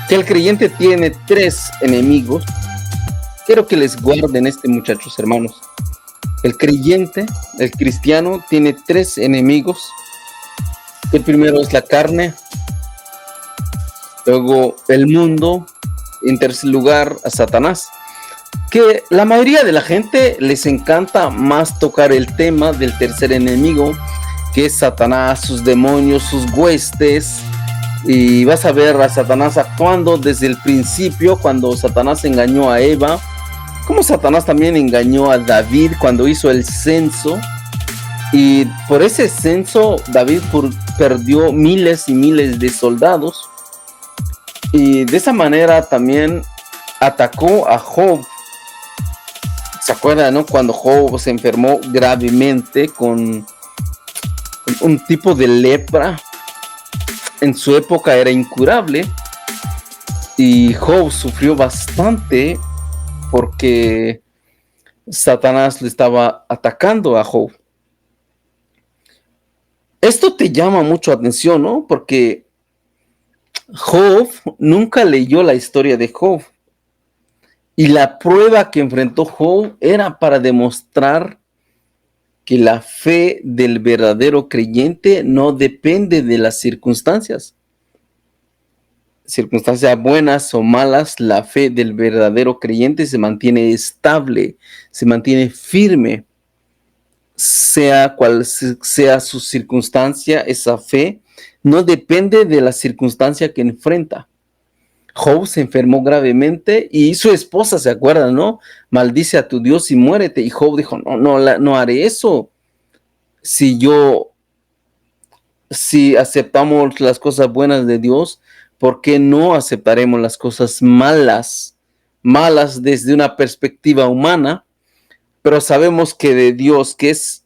Que el creyente tiene tres enemigos. Quiero que les guarden muchachos hermanos. El creyente, el cristiano, tiene tres enemigos. El primero es la carne, luego el mundo, en tercer lugar a Satanás. Que la mayoría de la gente les encanta más tocar el tema del tercer enemigo, que es Satanás, sus demonios, sus huestes. Y vas a ver a Satanás actuando desde el principio, cuando Satanás engañó a Eva, como Satanás también engañó a David cuando hizo el censo. Y por ese censo David perdió miles y miles de soldados. Y de esa manera también atacó a Job. ¿Se acuerdan, no? Cuando Job se enfermó gravemente con un tipo de lepra. En su época era incurable. Y Job sufrió bastante porque Satanás le estaba atacando a Job. Esto te llama mucho atención, ¿no? Porque Job nunca leyó la historia de Job. Y la prueba que enfrentó Job era para demostrar que la fe del verdadero creyente no depende de las circunstancias. Circunstancias buenas o malas, la fe del verdadero creyente se mantiene estable, se mantiene firme. Sea cual sea su circunstancia, esa fe no depende de la circunstancia que enfrenta. Job se enfermó gravemente y su esposa, ¿se acuerdan, no? Maldice a tu Dios y muérete. Y Job dijo, no haré eso. Si aceptamos las cosas buenas de Dios, ¿por qué no aceptaremos las cosas malas? Malas desde una perspectiva humana, pero sabemos que de Dios, que es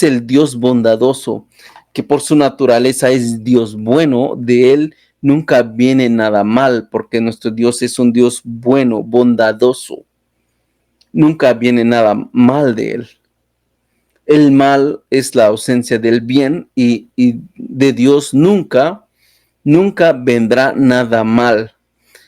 el Dios bondadoso, que por su naturaleza es Dios bueno, de Él nunca viene nada mal, porque nuestro Dios es un Dios bueno, bondadoso. Nunca viene nada mal de Él. El mal es la ausencia del bien y de Dios nunca vendrá nada mal.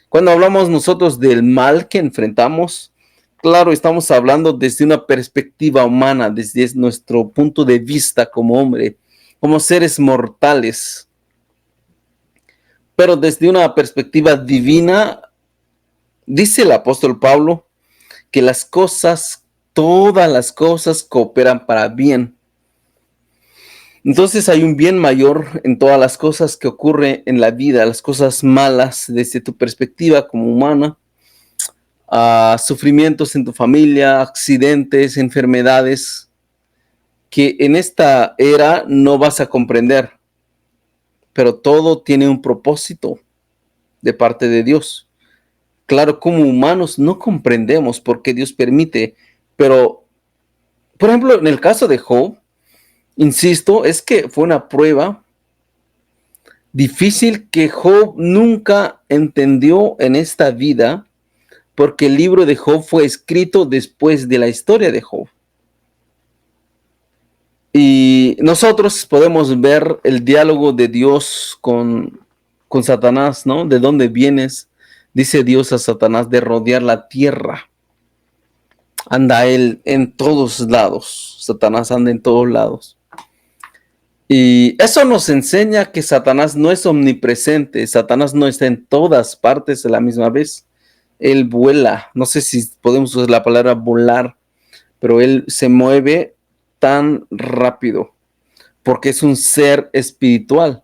Cuando hablamos nosotros del mal que enfrentamos, claro, estamos hablando desde una perspectiva humana, desde nuestro punto de vista como hombre, como seres mortales. Pero desde una perspectiva divina, dice el apóstol Pablo que todas las cosas cooperan para bien. Entonces hay un bien mayor en todas las cosas que ocurren en la vida, las cosas malas desde tu perspectiva como humana, sufrimientos en tu familia, accidentes, enfermedades, que en esta era no vas a comprender, pero todo tiene un propósito de parte de Dios. Claro, como humanos no comprendemos por qué Dios permite, pero, por ejemplo, en el caso de Job, insisto, es que fue una prueba difícil que Job nunca entendió en esta vida, porque el libro de Job fue escrito después de la historia de Job. Y nosotros podemos ver el diálogo de Dios con Satanás, ¿no? ¿De dónde vienes? Dice Dios a Satanás de rodear la tierra. Anda él en todos lados. Satanás anda en todos lados. Y eso nos enseña que Satanás no es omnipresente. Satanás no está en todas partes a la misma vez. Él vuela. No sé si podemos usar la palabra volar, pero él se mueve tan rápido porque es un ser espiritual.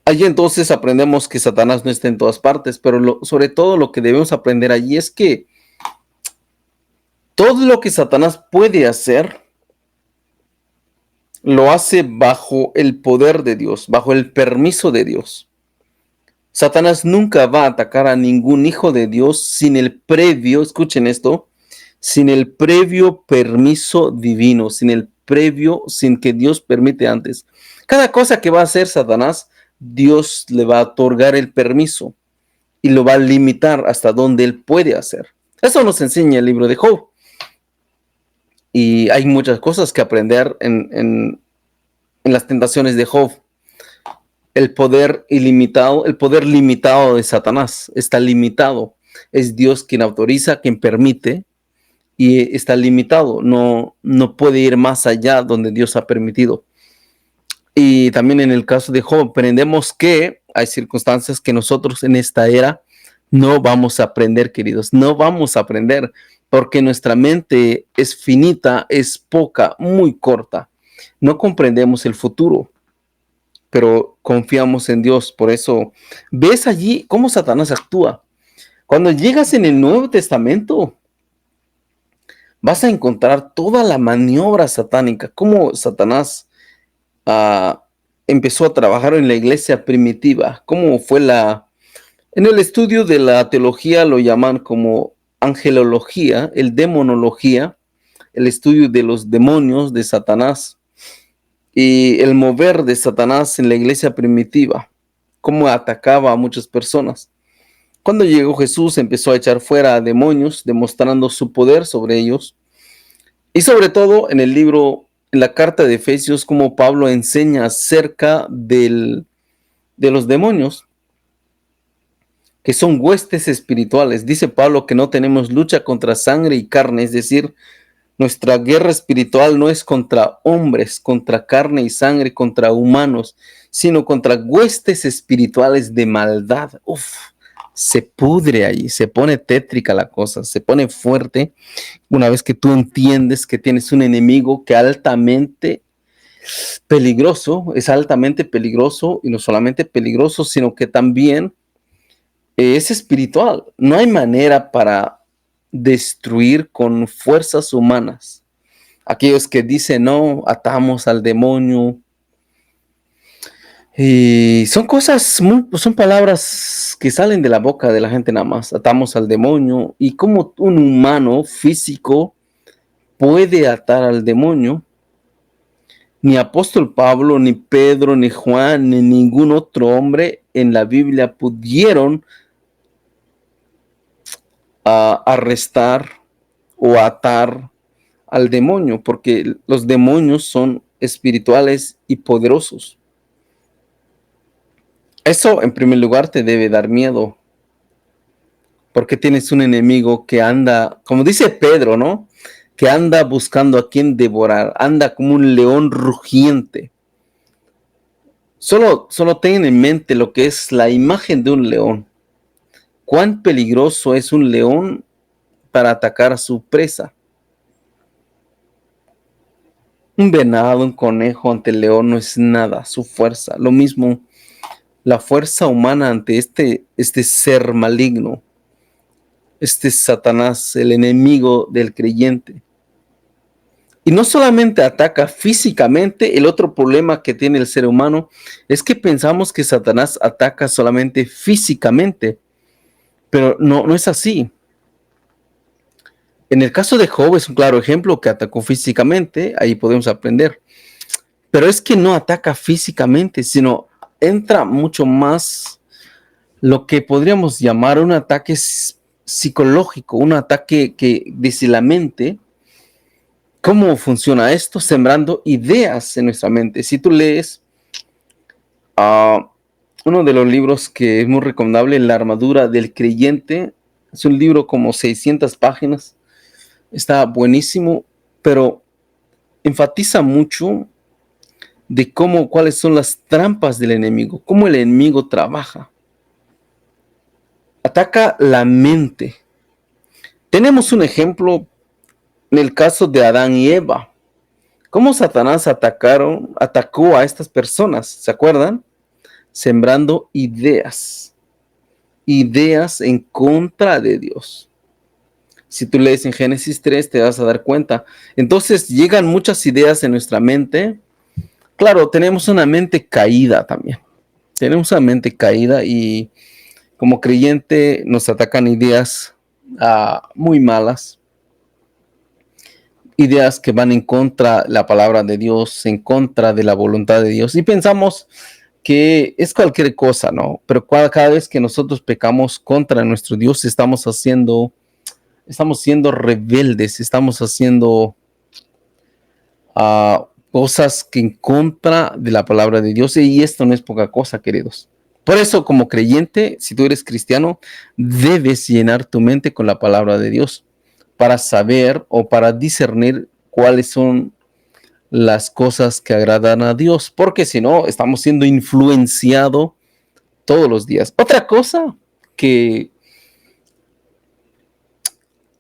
Allí entonces aprendemos que Satanás no está en todas partes, pero sobre todo lo que debemos aprender allí es que todo lo que Satanás puede hacer, lo hace bajo el poder de Dios, bajo el permiso de Dios. Satanás nunca va a atacar a ningún hijo de Dios sin el previo, escuchen esto, sin el previo permiso divino, sin que Dios permite antes. Cada cosa que va a hacer Satanás, Dios le va a otorgar el permiso y lo va a limitar hasta donde él puede hacer. Eso nos enseña el libro de Job. Y hay muchas cosas que aprender en las tentaciones de Job. el poder ilimitado, el poder limitado de Satanás está limitado. Es Dios quien autoriza, quien permite, y está limitado. No puede ir más allá donde Dios ha permitido. Y también en el caso de Job, aprendemos que hay circunstancias que nosotros en esta era no vamos a aprender, queridos. No vamos a aprender porque nuestra mente es finita, es poca, muy corta. No comprendemos el futuro, pero confiamos en Dios. Por eso, ves allí cómo Satanás actúa. Cuando llegas en el Nuevo Testamento, vas a encontrar toda la maniobra satánica, cómo Satanás uh, empezó a trabajar en la iglesia primitiva, cómo fue en el estudio de la teología lo llaman como angelología, el demonología, el estudio de los demonios de Satanás y el mover de Satanás en la iglesia primitiva, cómo atacaba a muchas personas. Cuando llegó Jesús empezó a echar fuera a demonios, demostrando su poder sobre ellos. Y sobre todo en el libro, en la carta de Efesios, como Pablo enseña acerca de los demonios, que son huestes espirituales. Dice Pablo que no tenemos lucha contra sangre y carne, es decir, nuestra guerra espiritual no es contra hombres, contra carne y sangre, contra humanos, sino contra huestes espirituales de maldad. Uf, se pudre ahí, se pone tétrica la cosa, se pone fuerte una vez que tú entiendes que tienes un enemigo que altamente peligroso, es altamente peligroso y no solamente peligroso, sino que también es espiritual. No hay manera para destruir con fuerzas humanas. Aquellos que dicen, no, atamos al demonio. Y son son palabras que salen de la boca de la gente nada más. Atamos al demonio. Y como un humano físico puede atar al demonio, ni apóstol Pablo, ni Pedro, ni Juan, ni ningún otro hombre en la Biblia pudieron arrestar o atar al demonio, porque los demonios son espirituales y poderosos. Eso en primer lugar te debe dar miedo, porque tienes un enemigo que anda, como dice Pedro, ¿no? Que anda buscando a quien devorar, anda como un león rugiente. Solo ten en mente lo que es la imagen de un león. Cuán peligroso es un león para atacar a su presa. Un venado, un conejo ante el león no es nada, su fuerza. Lo mismo, la fuerza humana ante este ser maligno, este Satanás, el enemigo del creyente. Y no solamente ataca físicamente, el otro problema que tiene el ser humano es que pensamos que Satanás ataca solamente físicamente, pero no es así. En el caso de Job es un claro ejemplo que atacó físicamente, ahí podemos aprender. Pero es que no ataca físicamente, sino entra mucho más lo que podríamos llamar un ataque psicológico, un ataque que dice la mente. ¿Cómo funciona esto? Sembrando ideas en nuestra mente. Si tú lees uno de los libros que es muy recomendable, La armadura del creyente, es un libro como 600 páginas, está buenísimo, pero enfatiza mucho de cuáles son las trampas del enemigo, cómo el enemigo trabaja. Ataca la mente. Tenemos un ejemplo en el caso de Adán y Eva. Cómo Satanás atacó a estas personas, ¿se acuerdan? Sembrando ideas en contra de Dios. Si tú lees en Génesis 3 te vas a dar cuenta. Entonces llegan muchas ideas en nuestra mente. Claro, tenemos una mente caída también. Tenemos una mente caída y como creyente nos atacan ideas muy malas. Ideas que van en contra de la palabra de Dios, en contra de la voluntad de Dios. Y pensamos que es cualquier cosa, ¿no? Pero cada vez que nosotros pecamos contra nuestro Dios, estamos siendo rebeldes, estamos haciendo cosas que en contra de la palabra de Dios, y esto no es poca cosa, queridos. Por eso, como creyente, si tú eres cristiano, debes llenar tu mente con la palabra de Dios para saber o para discernir cuáles son las cosas que agradan a Dios, porque si no, estamos siendo influenciados todos los días. Otra cosa que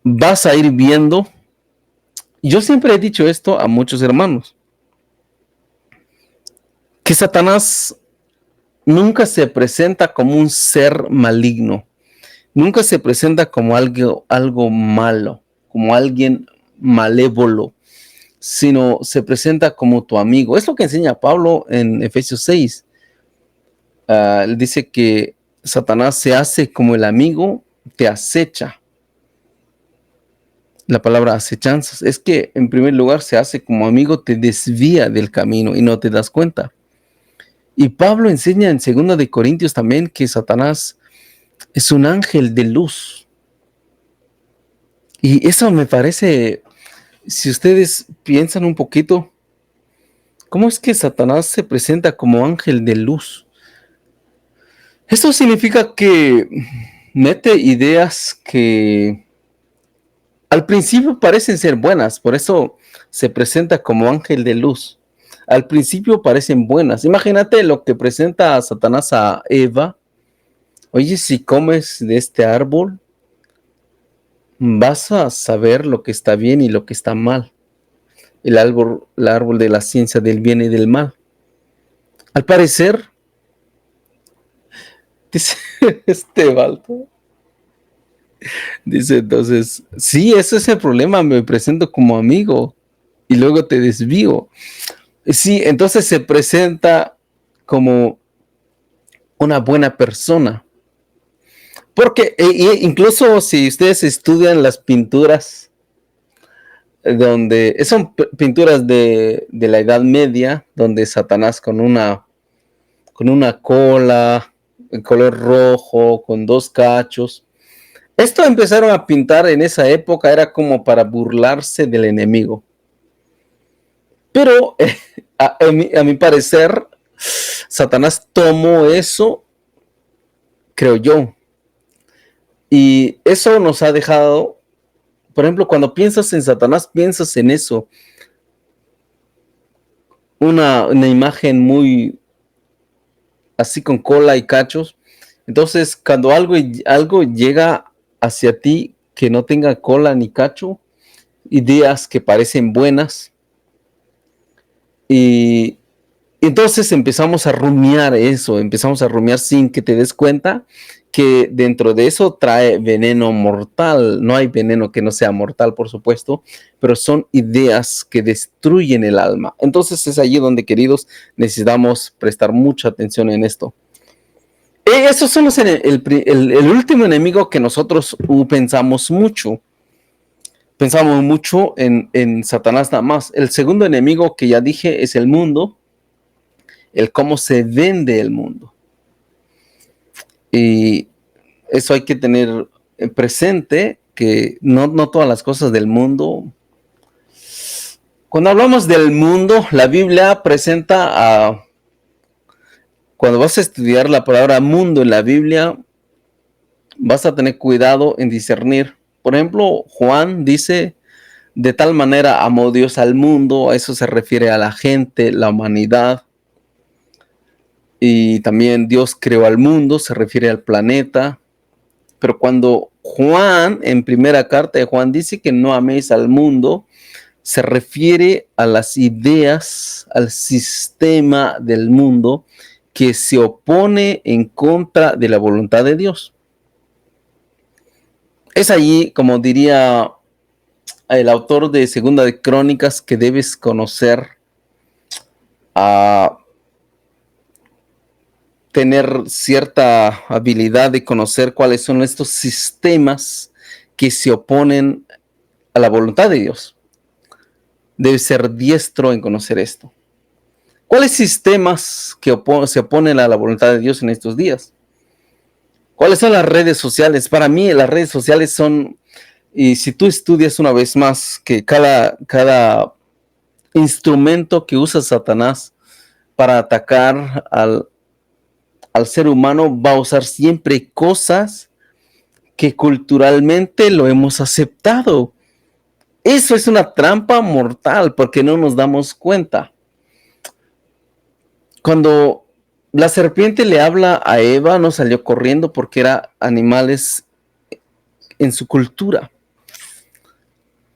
vas a ir viendo, yo siempre he dicho esto a muchos hermanos, que Satanás nunca se presenta como un ser maligno, nunca se presenta como algo malo, como alguien malévolo, sino se presenta como tu amigo. Es lo que enseña Pablo en Efesios 6. Él dice que Satanás se hace como el amigo, te acecha. La palabra acechanzas es que en primer lugar se hace como amigo, te desvía del camino y no te das cuenta. Y Pablo enseña en 2 de Corintios también que Satanás es un ángel de luz. Y eso me parece, si ustedes piensan un poquito, ¿cómo es que Satanás se presenta como ángel de luz? Esto significa que mete ideas que al principio parecen ser buenas, por eso se presenta como ángel de luz. Al principio parecen buenas. Imagínate lo que presenta a Satanás a Eva. Oye, si comes de este árbol, vas a saber lo que está bien y lo que está mal. El árbol de la ciencia del bien y del mal. Al parecer, dice este Balto, dice entonces, sí, ese es el problema, me presento como amigo y luego te desvío. Sí, entonces se presenta como una buena persona. Porque incluso si ustedes estudian las pinturas, donde son pinturas de la Edad Media, donde Satanás con una cola, en color rojo, con 2 cachos. Esto empezaron a pintar en esa época, era como para burlarse del enemigo. Pero a mi parecer, Satanás tomó eso, creo yo, y eso nos ha dejado, por ejemplo, cuando piensas en Satanás, piensas en eso, una imagen muy así con cola y cachos. Entonces, cuando algo llega hacia ti que no tenga cola ni cacho, ideas que parecen buenas, y entonces empezamos a rumiar eso, empezamos a rumiar sin que te des cuenta que dentro de eso trae veneno mortal. No hay veneno que no sea mortal, por supuesto, pero son ideas que destruyen el alma. Entonces es allí donde, queridos, necesitamos prestar mucha atención en esto. Esos son el último enemigo que nosotros pensamos mucho. Pensamos mucho en Satanás nada más. El segundo enemigo que ya dije es el mundo, el cómo se vende el mundo. Y eso hay que tener presente, que no todas las cosas del mundo. Cuando hablamos del mundo, la Biblia presenta cuando vas a estudiar la palabra mundo en la Biblia, vas a tener cuidado en discernir. Por ejemplo, Juan dice, de tal manera amó Dios al mundo, a eso se refiere a la gente, la humanidad. Y también Dios creó al mundo, se refiere al planeta. Pero cuando Juan, en primera carta de Juan, dice que no améis al mundo, se refiere a las ideas, al sistema del mundo que se opone en contra de la voluntad de Dios. Es allí, como diría el autor de Segunda de Crónicas, que debes conocer, tener cierta habilidad de conocer cuáles son estos sistemas que se oponen a la voluntad de Dios. Debes ser diestro en conocer esto. ¿Cuáles sistemas que se oponen a la voluntad de Dios en estos días? ¿Cuáles son las redes sociales? Para mí las redes sociales son, y si tú estudias una vez más, que cada instrumento que usa Satanás para atacar al ser humano, va a usar siempre cosas que culturalmente lo hemos aceptado. Eso es una trampa mortal porque no nos damos cuenta. Cuando la serpiente le habla a Eva, no salió corriendo porque eran animales en su cultura.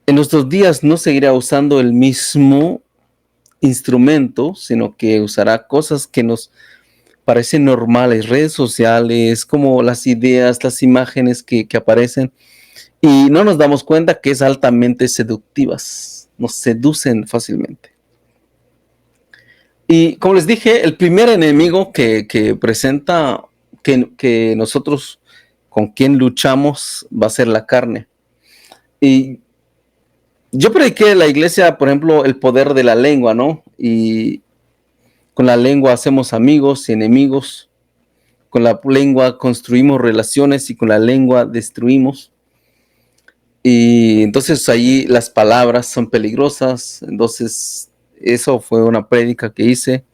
En nuestros días no seguirá usando el mismo instrumento, sino que usará cosas que nos parecen normales, redes sociales, como las ideas, las imágenes que aparecen, y no nos damos cuenta que es altamente seductivas, nos seducen fácilmente. Y como les dije, el primer enemigo que presenta, que nosotros con quien luchamos, va a ser la carne. Y yo prediqué en la iglesia, por ejemplo, el poder de la lengua, ¿no? Y con la lengua hacemos amigos y enemigos. Con la lengua construimos relaciones y con la lengua destruimos. Y entonces ahí las palabras son peligrosas. Entonces eso fue una prédica que hice.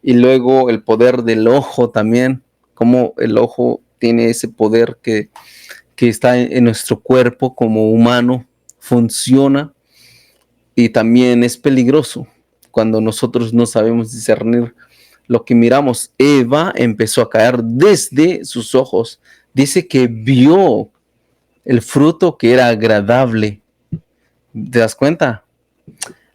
Y luego el poder del ojo también, como el ojo tiene ese poder que está en nuestro cuerpo como humano, funciona y también es peligroso cuando nosotros no sabemos discernir lo que miramos. Eva empezó a caer desde sus ojos. Dice que vio el fruto que era agradable. ¿Te das cuenta?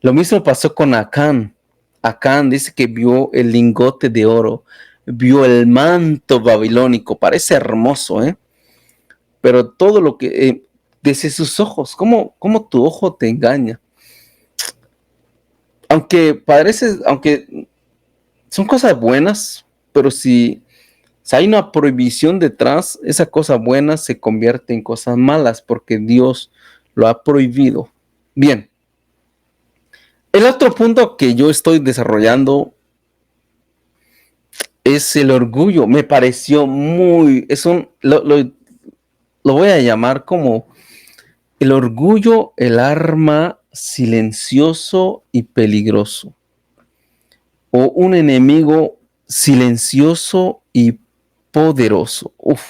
Lo mismo pasó con Acán. Acán dice que vio el lingote de oro, vio el manto babilónico. Parece hermoso, ¿eh? Pero todo lo que desde sus ojos, ¿cómo tu ojo te engaña? Aunque son cosas buenas, pero si hay una prohibición detrás, esa cosa buena se convierte en cosas malas porque Dios lo ha prohibido. Bien. El otro punto que yo estoy desarrollando es el orgullo. Me pareció lo voy a llamar como el orgullo, el arma silencioso y peligroso. O un enemigo silencioso y poderoso. Uf.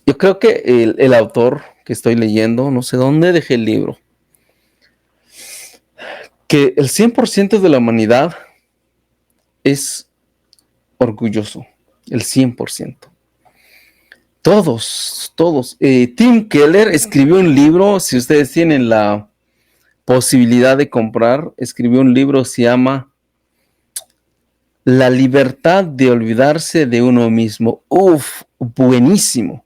Yo creo que el autor que estoy leyendo, no sé dónde dejé el libro, que el 100% de la humanidad es orgulloso, el 100%. Todos. Tim Keller escribió un libro, si ustedes tienen la posibilidad de comprar, escribió un libro, se llama La libertad de olvidarse de uno mismo. Uf, buenísimo.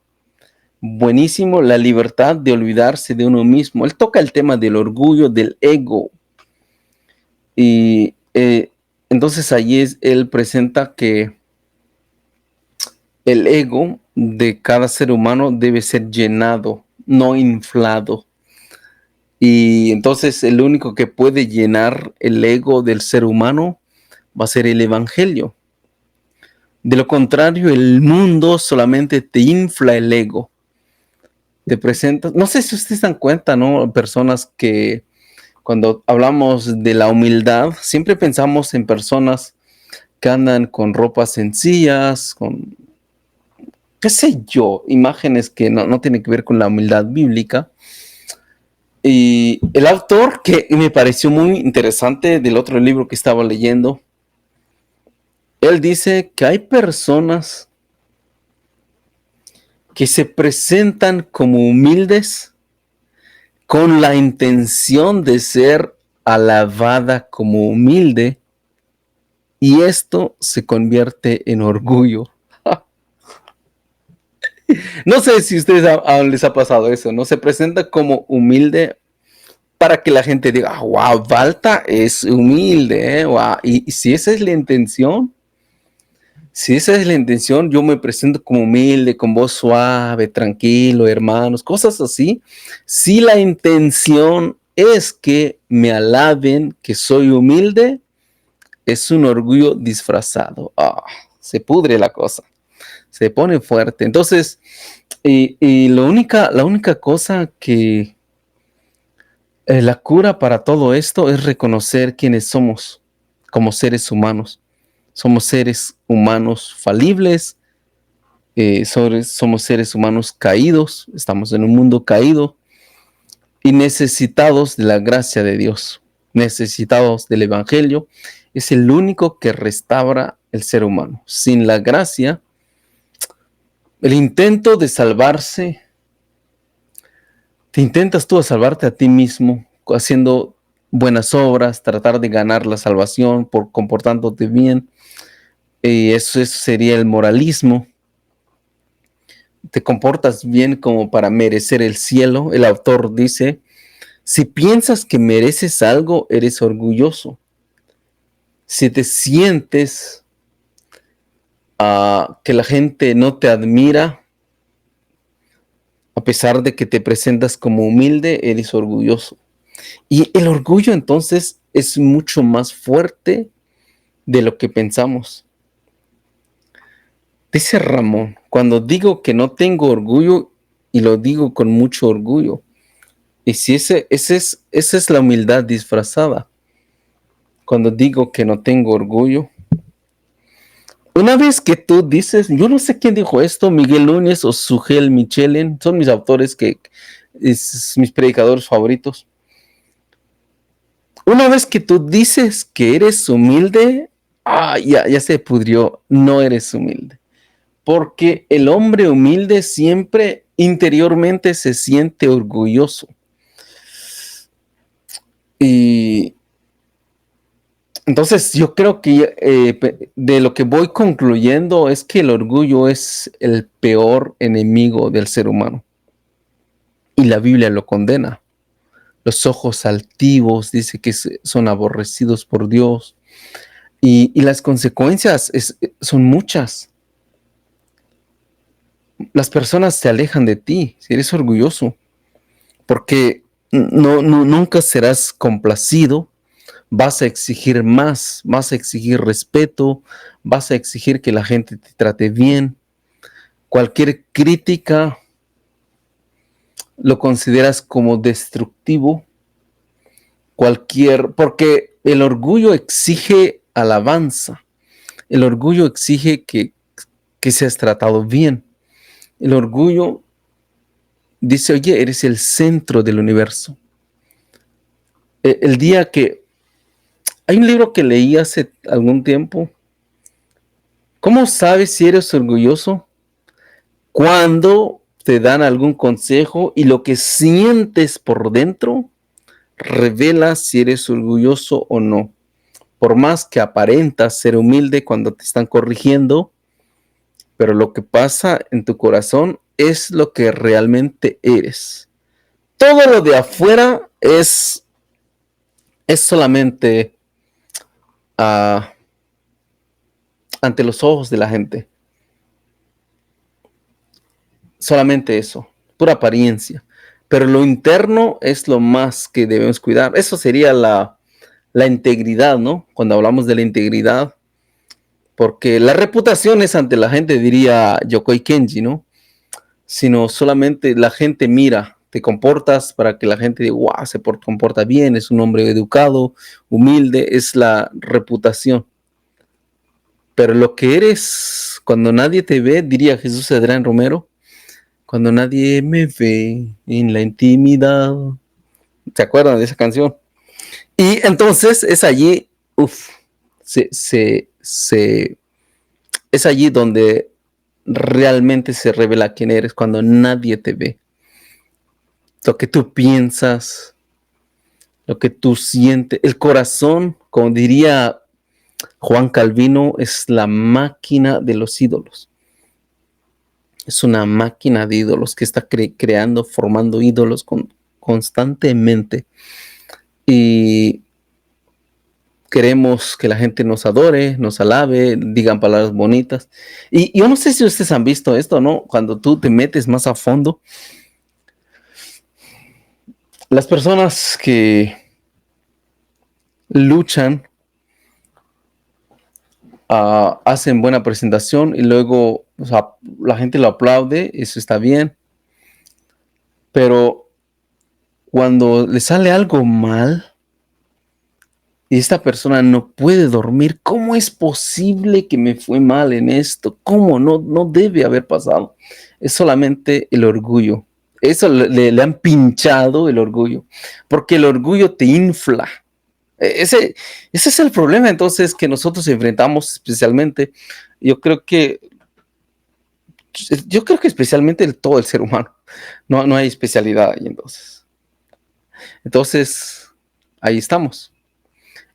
Buenísimo, la libertad de olvidarse de uno mismo. Él toca el tema del orgullo, del ego. Y entonces allí él presenta que el ego de cada ser humano debe ser llenado, no inflado. Y entonces el único que puede llenar el ego del ser humano va a ser el evangelio. De lo contrario, el mundo solamente te infla el ego. Te presenta, no sé si ustedes dan cuenta, ¿no? Personas que cuando hablamos de la humildad, siempre pensamos en personas que andan con ropas sencillas, con, qué sé yo, imágenes que no tienen que ver con la humildad bíblica. Y el autor, que me pareció muy interesante del otro libro que estaba leyendo, él dice que hay personas que se presentan como humildes con la intención de ser alabada como humilde, y esto se convierte en orgullo. No sé si a ustedes les ha pasado eso, ¿no? Se presenta como humilde para que la gente diga, wow, Valta es humilde, ¿eh? Wow. Y si esa es la intención, yo me presento como humilde, con voz suave, tranquilo, hermanos, cosas así. Si la intención es que me alaben, que soy humilde, es un orgullo disfrazado. Se pudre la cosa, se pone fuerte. Entonces, y la única cosa que La cura para todo esto es reconocer quiénes somos como seres humanos. Somos seres humanos falibles, somos seres humanos caídos, estamos en un mundo caído y necesitados de la gracia de Dios, necesitados del Evangelio. Es el único que restaura el ser humano. Sin la gracia, el intento de salvarse, te intentas tú a salvarte a ti mismo, haciendo buenas obras, tratar de ganar la salvación por comportándote bien. Eso sería el moralismo. Te comportas bien como para merecer el cielo. El autor dice, si piensas que mereces algo, eres orgulloso. Si te sientes que la gente no te admira, a pesar de que te presentas como humilde, eres orgulloso. Y el orgullo entonces es mucho más fuerte de lo que pensamos. Dice Ramón, cuando digo que no tengo orgullo, y lo digo con mucho orgullo, y si esa es la humildad disfrazada. Cuando digo que no tengo orgullo, una vez que tú dices, yo no sé quién dijo esto, Miguel Núñez o Sugel Michelen, son mis autores mis predicadores favoritos. Una vez que tú dices que eres humilde, ya se pudrió, no eres humilde. Porque el hombre humilde siempre interiormente se siente orgulloso. Y entonces yo creo que de lo que voy concluyendo es que el orgullo es el peor enemigo del ser humano. Y la Biblia lo condena. Los ojos altivos dice que son aborrecidos por Dios. Y las consecuencias son muchas. Las personas se alejan de ti si eres orgulloso. Porque nunca serás complacido. Vas a exigir más, vas a exigir respeto, vas a exigir que la gente te trate bien. Cualquier crítica lo consideras como destructivo. Porque el orgullo exige alabanza. El orgullo exige que seas tratado bien. El orgullo dice, oye, eres el centro del universo. El día que... Hay un libro que leí hace algún tiempo. ¿Cómo sabes si eres orgulloso? Cuando te dan algún consejo y lo que sientes por dentro revela si eres orgulloso o no. Por más que aparentas ser humilde cuando te están corrigiendo, pero lo que pasa en tu corazón es lo que realmente eres. Todo lo de afuera es solamente ante los ojos de la gente. Solamente eso, pura apariencia. Pero lo interno es lo más que debemos cuidar. Eso sería la integridad, ¿no? Cuando hablamos de la integridad, porque la reputación es ante la gente, diría Yokoi Kenji, ¿no? Sino solamente la gente mira, te comportas para que la gente diga, wow, se comporta bien, es un hombre educado, humilde, es la reputación. Pero lo que eres cuando nadie te ve, diría Jesús Adrián Romero, cuando nadie me ve en la intimidad. ¿Se acuerdan de esa canción? Y entonces es allí, es allí donde realmente se revela quién eres, cuando nadie te ve. Lo que tú piensas, lo que tú sientes, el corazón, como diría Juan Calvino, es la máquina de los ídolos. Es una máquina de ídolos que está creando, formando ídolos constantemente. Y queremos que la gente nos adore, nos alabe, digan palabras bonitas. Y yo no sé si ustedes han visto esto, ¿no? Cuando tú te metes más a fondo, las personas que luchan hacen buena presentación y luego, o sea, la gente lo aplaude, eso está bien. Pero cuando le sale algo mal y esta persona no puede dormir, ¿cómo es posible que me fue mal en esto? ¿Cómo? No debe haber pasado. Es solamente el orgullo. Eso le han pinchado el orgullo, porque el orgullo te infla. Ese es el problema entonces que nosotros enfrentamos especialmente. Yo creo que especialmente todo el ser humano. No hay especialidad ahí entonces. Entonces, ahí estamos.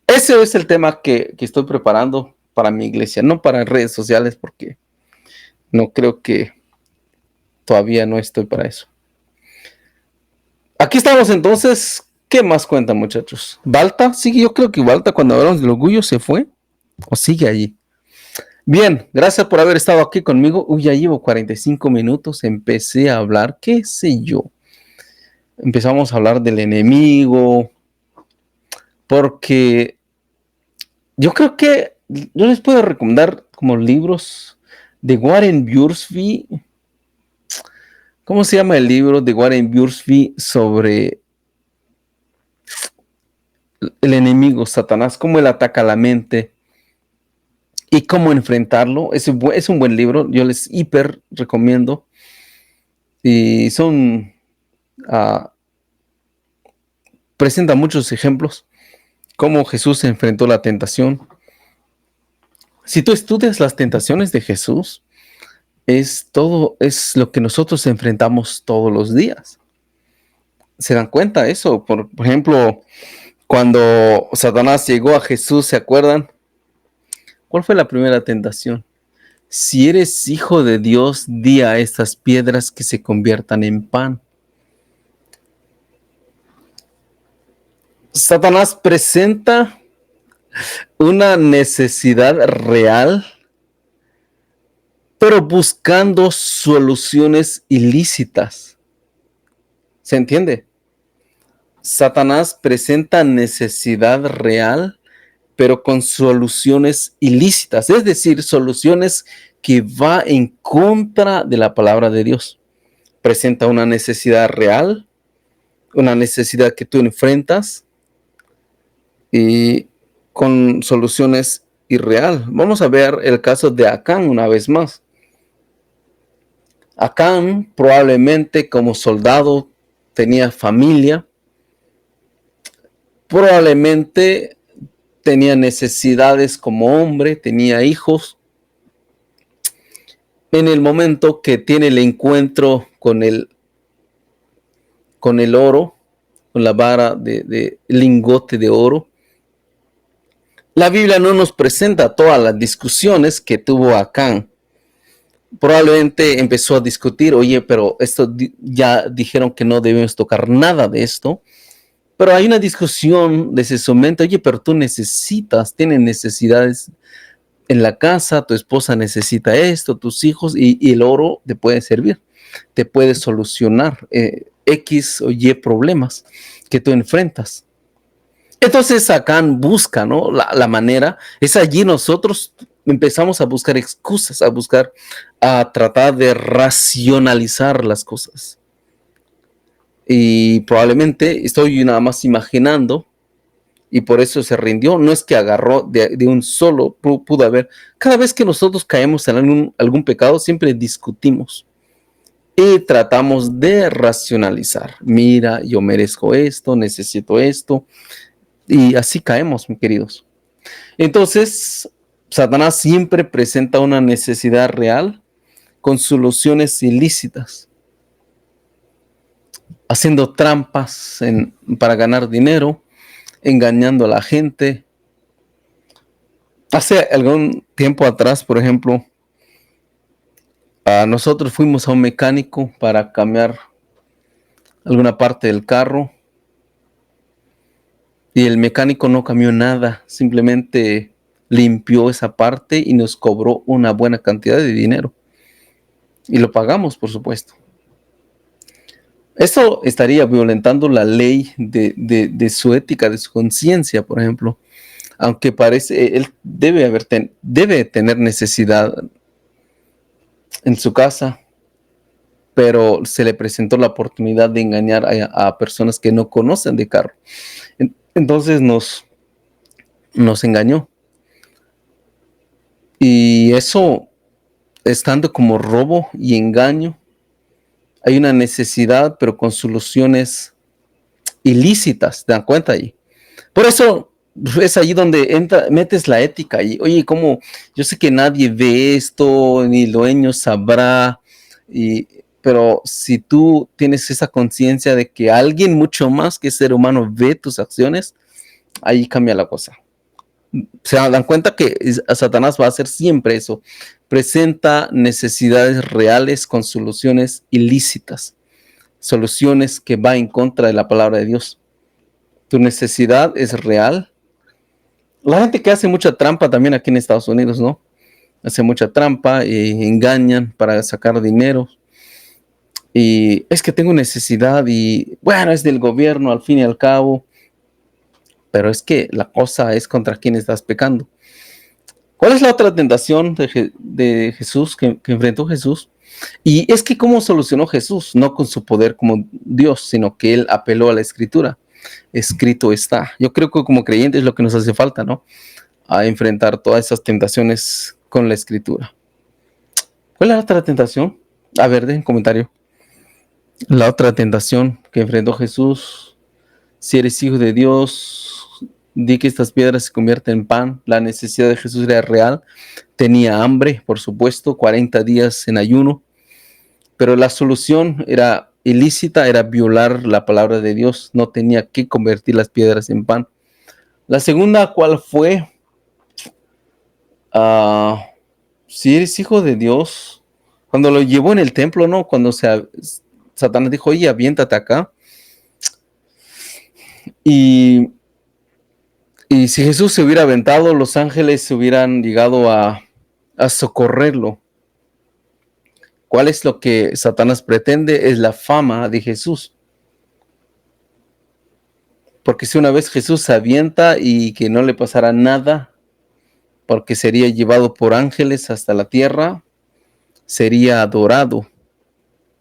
Ese es el tema que estoy preparando para mi iglesia, no para redes sociales, porque no creo que todavía no estoy para eso. Aquí estamos entonces. ¿Qué más cuentan, muchachos? ¿Balta? Sí, yo creo que Balta, cuando hablamos del orgullo, se fue o sigue allí. Bien, gracias por haber estado aquí conmigo. Uy, ya llevo 45 minutos. Empecé a hablar, qué sé yo. Empezamos a hablar del enemigo, porque yo creo que yo les puedo recomendar como libros de Warren Wiersbe. ¿Cómo se llama el libro de Warren Wiersbe sobre el enemigo, Satanás? Cómo él ataca la mente y cómo enfrentarlo. Es un buen libro, yo les hiper recomiendo. Y presenta muchos ejemplos, cómo Jesús enfrentó la tentación. Si tú estudias las tentaciones de Jesús, es lo que nosotros enfrentamos todos los días. ¿Se dan cuenta de eso? Por ejemplo, cuando Satanás llegó a Jesús, ¿se acuerdan? ¿Cuál fue la primera tentación? Si eres hijo de Dios, di a estas piedras que se conviertan en pan. Satanás presenta una necesidad real, pero buscando soluciones ilícitas. ¿Se entiende? Satanás presenta necesidad real, pero con soluciones ilícitas, es decir, soluciones que va en contra de la palabra de Dios. Presenta una necesidad real, una necesidad que tú enfrentas y con soluciones irreal. Vamos a ver el caso de Acán una vez más. Acán probablemente como soldado tenía familia, probablemente tenía necesidades como hombre, tenía hijos. En el momento que tiene el encuentro con el oro, con la vara de lingote de oro, la Biblia no nos presenta todas las discusiones que tuvo Acán. Probablemente empezó a discutir, oye, pero esto ya dijeron que no debemos tocar nada de esto. Pero hay una discusión de ese momento, oye, pero tú tienes necesidades en la casa, tu esposa necesita esto, tus hijos, y el oro te puede servir, te puede solucionar X o Y problemas que tú enfrentas. Entonces Acán busca, ¿no? La manera, es allí nosotros empezamos a buscar excusas, a tratar de racionalizar las cosas. Y probablemente estoy nada más imaginando, y por eso se rindió. No es que agarró de un solo, pudo haber. Cada vez que nosotros caemos en algún pecado, siempre discutimos y tratamos de racionalizar. Mira, yo merezco esto, necesito esto, y así caemos, mis queridos. Entonces, Satanás siempre presenta una necesidad real con soluciones ilícitas, haciendo trampas para ganar dinero, engañando a la gente. Hace algún tiempo atrás, por ejemplo, nosotros fuimos a un mecánico para cambiar alguna parte del carro y el mecánico no cambió nada, simplemente limpió esa parte y nos cobró una buena cantidad de dinero. Y lo pagamos, por supuesto. Eso estaría violentando la ley de su ética, de su conciencia, por ejemplo. Aunque parece, él debe tener necesidad en su casa, pero se le presentó la oportunidad de engañar a personas que no conocen de carro. Entonces nos engañó. Y eso, estando como robo y engaño, hay una necesidad, pero con soluciones ilícitas, ¿te dan cuenta ahí? Por eso es ahí donde metes la ética y, oye, como yo sé que nadie ve esto, ni el dueño sabrá, pero si tú tienes esa conciencia de que alguien mucho más que ser humano ve tus acciones, ahí cambia la cosa. Se dan cuenta que Satanás va a hacer siempre eso. Presenta necesidades reales con soluciones ilícitas, soluciones que va en contra de la palabra de Dios. Tu necesidad es real. La gente que hace mucha trampa también aquí en Estados Unidos, ¿no? Hace mucha trampa y engañan para sacar dinero. Y es que tengo necesidad y bueno, es del gobierno al fin y al cabo. Pero es que la cosa es contra quien estás pecando. ¿Cuál es la otra tentación de Jesús que enfrentó Jesús? Y es que cómo solucionó Jesús, no con su poder como Dios, sino que él apeló a la escritura. Escrito está. Yo creo que como creyentes es lo que nos hace falta, ¿no? A enfrentar todas esas tentaciones con la escritura. ¿Cuál es la otra tentación? A ver, dejen comentario. La otra tentación que enfrentó Jesús: si eres hijo de Dios, di que estas piedras se convierten en pan. La necesidad de Jesús era real. Tenía hambre, por supuesto, 40 días en ayuno. Pero la solución era ilícita, era violar la palabra de Dios. No tenía que convertir las piedras en pan. La segunda, ¿cuál fue? Si eres hijo de Dios, cuando lo llevó en el templo, ¿no? Cuando Satanás dijo, oye, aviéntate acá. Y si Jesús se hubiera aventado, los ángeles se hubieran llegado a socorrerlo. ¿Cuál es lo que Satanás pretende? Es la fama de Jesús. Porque si una vez Jesús se avienta y que no le pasara nada, porque sería llevado por ángeles hasta la tierra, sería adorado,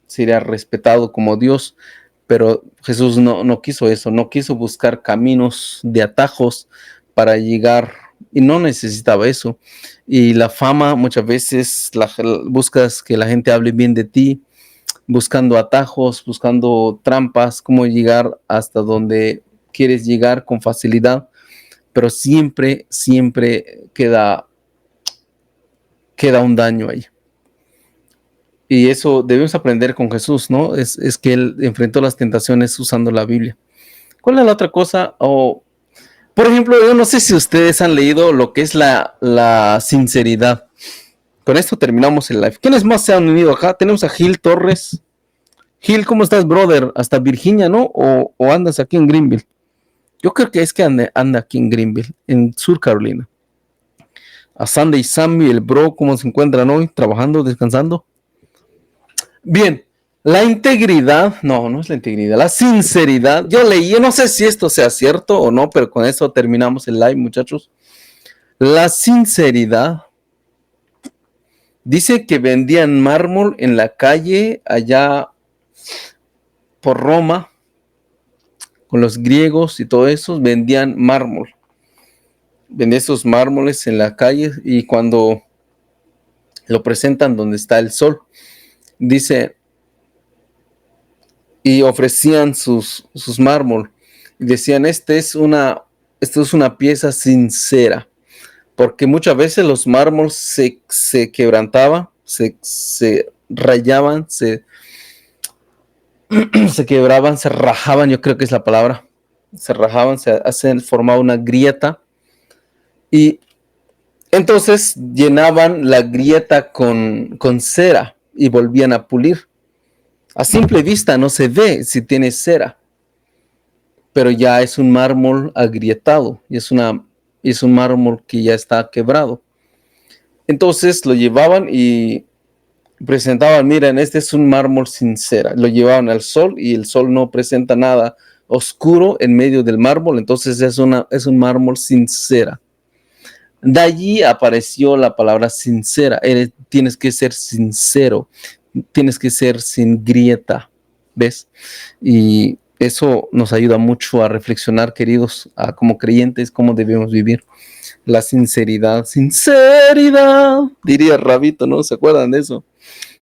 sería respetado como Dios. Pero Jesús no quiso eso, no quiso buscar caminos de atajos para llegar, y no necesitaba eso. Y la fama, muchas veces buscas que la gente hable bien de ti, buscando atajos, buscando trampas, cómo llegar hasta donde quieres llegar con facilidad, pero siempre queda un daño ahí. Y eso debemos aprender con Jesús, ¿no? Es que él enfrentó las tentaciones usando la Biblia. ¿Cuál es la otra cosa? Por ejemplo, yo no sé si ustedes han leído lo que es la sinceridad. Con esto terminamos el live. ¿Quiénes más se han unido acá? Tenemos a Gil Torres. Gil, ¿cómo estás, brother? Hasta Virginia, ¿no? ¿O andas aquí en Greenville? Yo creo que es que anda aquí en Greenville, en Sur Carolina. A Sandy y Sammy, el bro, ¿cómo se encuentran hoy? ¿Trabajando, descansando? Bien, la integridad, no es la integridad, la sinceridad. Yo no sé si esto sea cierto o no, pero con eso terminamos el live, muchachos. La sinceridad dice que vendían mármol en la calle allá por Roma, con los griegos y todo eso, vendían mármol. Vendían esos mármoles en la calle y cuando lo presentan donde está el sol, dice, y ofrecían sus mármol y decían, esto es una pieza sincera, porque muchas veces los mármoles se quebrantaban, se rayaban, se quebraban, se rajaban, yo creo que es la palabra, se rajaban, formaba una grieta, y entonces llenaban la grieta con cera y volvían a pulir. A simple vista no se ve si tiene cera, pero ya es un mármol agrietado y es un mármol que ya está quebrado. Entonces lo llevaban y presentaban, miren, este es un mármol sin cera. Lo llevaban al sol y el sol no presenta nada oscuro en medio del mármol, entonces es un mármol sin cera. De allí apareció la palabra sincera. Tienes que ser sincero. tienes que ser sin grieta, ¿ves? Y eso nos ayuda mucho a reflexionar, queridos, a como creyentes, cómo debemos vivir. La sinceridad, sinceridad, diría Rabito, ¿no? ¿Se acuerdan de eso?